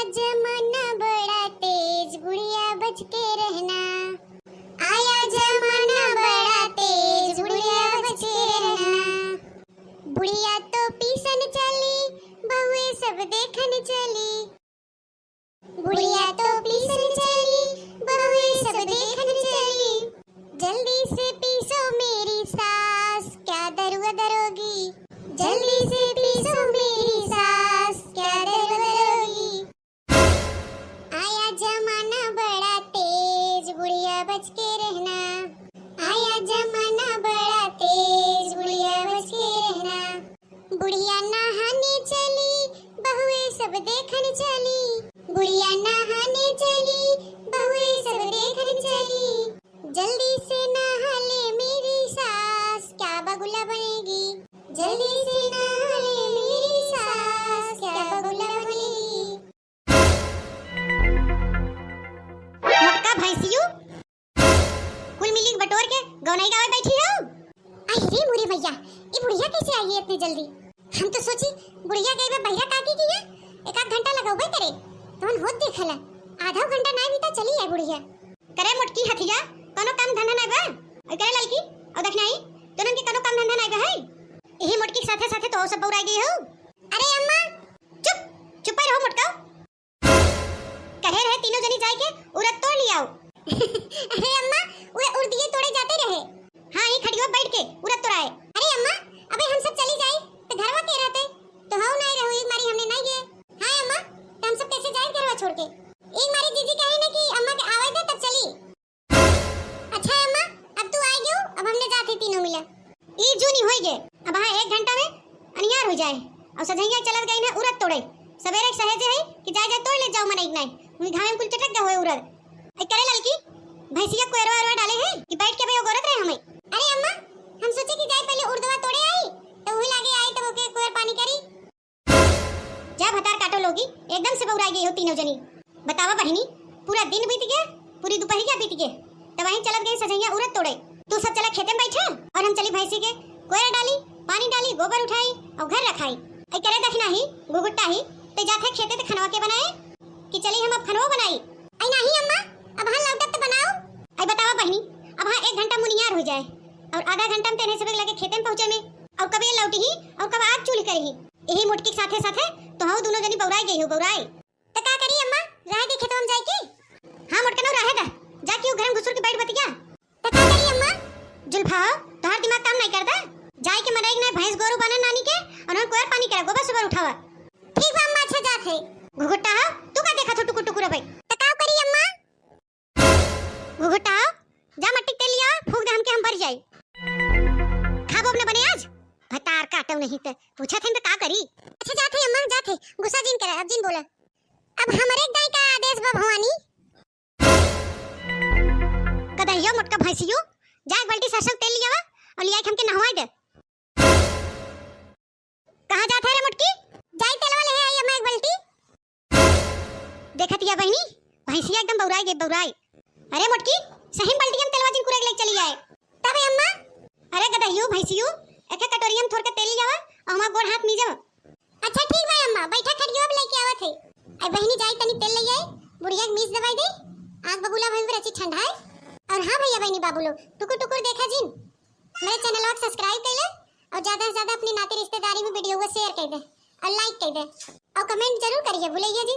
जमाना बड़ा तेज, बुढ़िया बच के रहना। आया जमाना बड़ा तेज, बुढ़िया बच के रहना। बुढ़िया तो पीसन चली, बहुए सब देखन चली। बुढ़िया तो पीसन चली, बहुए सब देखन चली। जल्दी से पीसो मेरी सास, क्या दरुआ दरोगी। जल्दी से पीसो मेरी सास, क्या दरुआ दरोगी। आया जमाना बड़ा तेज, बुढ़िया बच के रहना। आया जमाना बड़ा तेज, बुढ़िया बच के रहना। बुढ़िया नहाने चली, बहुए सब देखन चली। बुढ़िया नहाने चली, बहुए सब देखन चली। जल्दी से नहा ले मेरी सास, क्या बगुला बनेगी। जल्दी से नहा ले मेरी सास, क्या बगुला बनेगी। मटका भैंसियो कुल मिली बटोर के गौनाई गावे बैठी हो। अरे मोरे भैया, ये बुढ़िया कैसे आई है इतनी जल्दी। हम तो सोची बुढ़िया गई बे बहिरा काकी की है, एक आध घंटा लगाओ करे तोन होत देखला। आधा घंटा ना भी तो चली है बुढ़िया। करे मोटकी हथिया कोनो काम धंधा नहीं बा। और करे लड़की और देखना ही तोनन के कोनो काम धंधा नहीं बा है। यही मोटकी के साथे साथे तो सब बौराई गई हो। अरे अम्मा चुप रहो मोटका। कहे रहे तीनों जनी जाए के उरत तोड़ लियाओ। अरे अम्मा वे उर्दिये तोड़े जाते रहे। हां ही खड़ियो बैठ के उरत तोड़ाए। अरे अम्मा अबे हम सब चली जाए तो घरवा के रहते तो हाउ नहीं रहो। एक मारी हमने नहीं गए। हां अम्मा तो हम सब कैसे जाए घरवा छोड़ के। एक मारी जीजी कहे ना कि अम्मा के आवाज दे तब चली। अच्छा अम्मा अब तू आई गयो, अब हमने जाते तीनों मिला। ई जूनी होई गे। अब हां 1 घंटा में अनियार हो जाए और सजैया चलत गई ना उरत तोड़े। सवेरे सहेजे है कि जाए तोड़ ले जाओ मन एक नहीं उन घाव में कुल चटक गए होए उरत। ए करे लड़की भैंसिया को एरवा डाले हैं कि बैठ के भाई गोरत रहे हमें। अरे अम्मा हम सोचे कि जाए पहले उर्दवा तोड़े आई तो वही लागे आई तो ओके कोर पानी करी। जा भतार काटो लोगी एकदम से बौराई गई हो तीनों जनी। बतावा बहनी पूरा दिन बीत गया, पूरी दोपहरिया बीत गए तब वहीं चलत गई सजैया उरत तोड़े। तू सब चला खेते में बैठा और हम चली भैंसी के कोयर डाली, पानी डाली, गोबर उठाई और घर रखाई। ए करे देखना ही गुगुट्टा ही ते जाथे खेते ते खनवा के बनाए कि चली हम अब खनवा बनाई। आई नहीं अम्मा अब हां लौटत तो बनाओ। आई बतावा बहनी अब हां 1 घंटा मुनियार हो जाए और आधा घंटा में तेरे सब लगे खेते में पहुंचे में और कब ये लौटी ही और कब आग चूल्ही करी। यही मोटकी के साथे साथे तो हां दोनों जनी बौराई गई हो बौराई। तो का करी अम्मा रह के खेतों में जाए के। हां मोटका ना रहेगा जा क्यों घर में घुसुर के बैठ बतिया। तो का करी अम्मा जुल्फा तोहर दिमाग काम नहीं करता। जाए के मराई ना भैंस गोरू बना नानी के और कोयर पानी करा गोबर सुबर उठावा। ठीक बा अम्मा अच्छा जात है। घुघुट्टा तू का देखा टुकु टुकु रे भाई। तो का करी अम्मा घुघुट्टा जा मट्टी तेल लिया फूक दे हमके हम भर जाई। खाबो अपने बने आज भतार काटो नहीं ते पूछा थे तो का करी। अच्छा जात है अम्मा जात है गुस्सा जिन करे अब जिन बोला। अब हमरे दाई का आदेश बा भवानी। कदहियो मोटका भैंसियो जा एक बाल्टी सरसों तेल लिया और लिया के हमके नहवाई दे। कहां जात है रे मोटकी। जाई तेलवा ले आई अम्मा एक बाल्टी। देखतिया बहनी भैंसिया एकदम बौराई गई बौराई। अरे मोटकी सही बाल्टी में तेलवा जिन कुरेग ले चली आए। तब अम्मा अरे गदहियो भैंसियो एक कटोरी में थोड़ के तेल लियावा और हमार गोड़ हाथ मीजो। अच्छा ठीक बा अम्मा बैठा खड़ियो अब लेके आवत है। आई बहनी जाई तनी तेल ले आई बुढ़िया के मीज दवाई दे आग बबूला भई में अच्छी ठंडा है। और हां भैया बहनी बाबूलो टुकुर टुकुर देखा जिन मेरे चैनल को सब्सक्राइब कर ले और ज्यादा से ज्यादा अपने नाते रिश्तेदारी में वीडियो को शेयर कर दे और लाइक कर दे और कमेंट जरूर करिए भूलिए जिन।